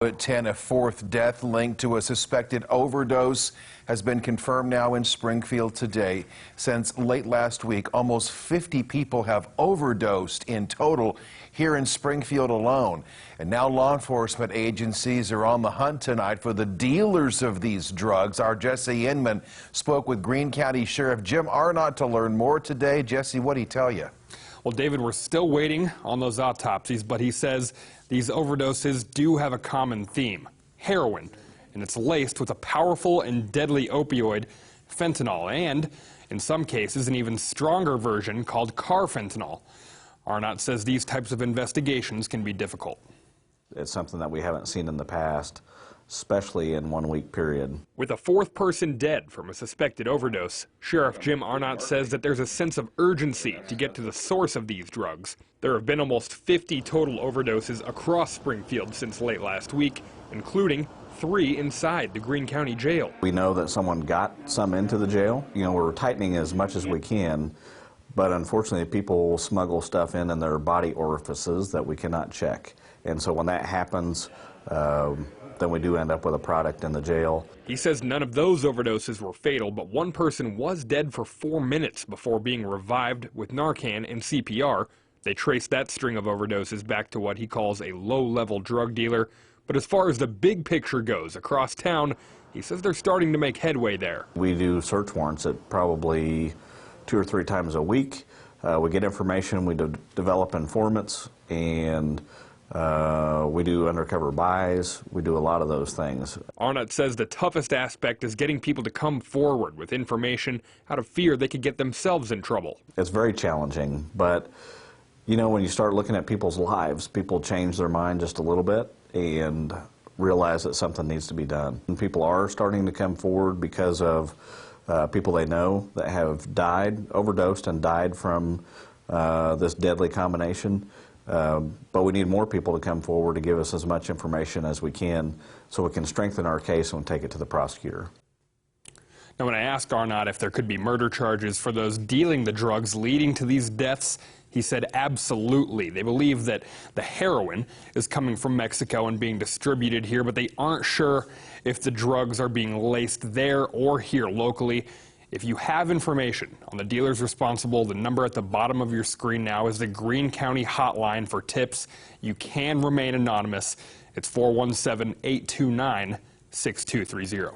At 10, a fourth death linked to a suspected overdose has been confirmed now in Springfield today. Since late last week, almost 50 people have overdosed in total here in Springfield alone. And now law enforcement agencies are on the hunt tonight for the dealers of these drugs. Our Jesse Inman spoke with Greene County Sheriff Jim Arnott to learn more today. Jesse, what did he tell you? Well, David, we're still waiting on those autopsies, but he says these overdoses do have a common theme: heroin, and it's laced with a powerful and deadly opioid, fentanyl, and in some cases an even stronger version called carfentanil. Arnott says these types of investigations can be difficult. It's something that we haven't seen in the past, especially in 1 week period. With a fourth person dead from a suspected overdose, Sheriff Jim Arnott says that there's a sense of urgency to get to the source of these drugs. There have been almost 50 total overdoses across Springfield since late last week, including 3 inside the Greene County Jail. We know that someone got some into the jail. You know, we're tightening as much as we can, but unfortunately people will smuggle stuff in their body orifices that we cannot check. And so when that happens, then we do end up with a product in the jail. He says none of those overdoses were fatal, but one person was dead for 4 minutes before being revived with Narcan and CPR. They traced that string of overdoses back to what he calls a low-level drug dealer. But as far as the big picture goes across town, he says they're starting to make headway there. We do search warrants at probably 2 or 3 times a week. We get information, we develop informants, and we do undercover buys. We do a lot of those things. Arnott says the toughest aspect is getting people to come forward with information out of fear they could get themselves in trouble. It's very challenging, but you know, when you start looking at people's lives, people change their mind just a little bit and realize that something needs to be done. And people are starting to come forward because of people they know that have died, overdosed and died from this deadly combination. But we need more people to come forward to give us as much information as we can so we can strengthen our case and take it to the prosecutor. Now, when I asked Arnott if there could be murder charges for those dealing the drugs leading to these deaths, he said absolutely. They believe that the heroin is coming from Mexico and being distributed here, but they aren't sure if the drugs are being laced there or here locally. If you have information on the dealers responsible, the number at the bottom of your screen now is the Greene County hotline for tips. You can remain anonymous. It's 417-829-6230.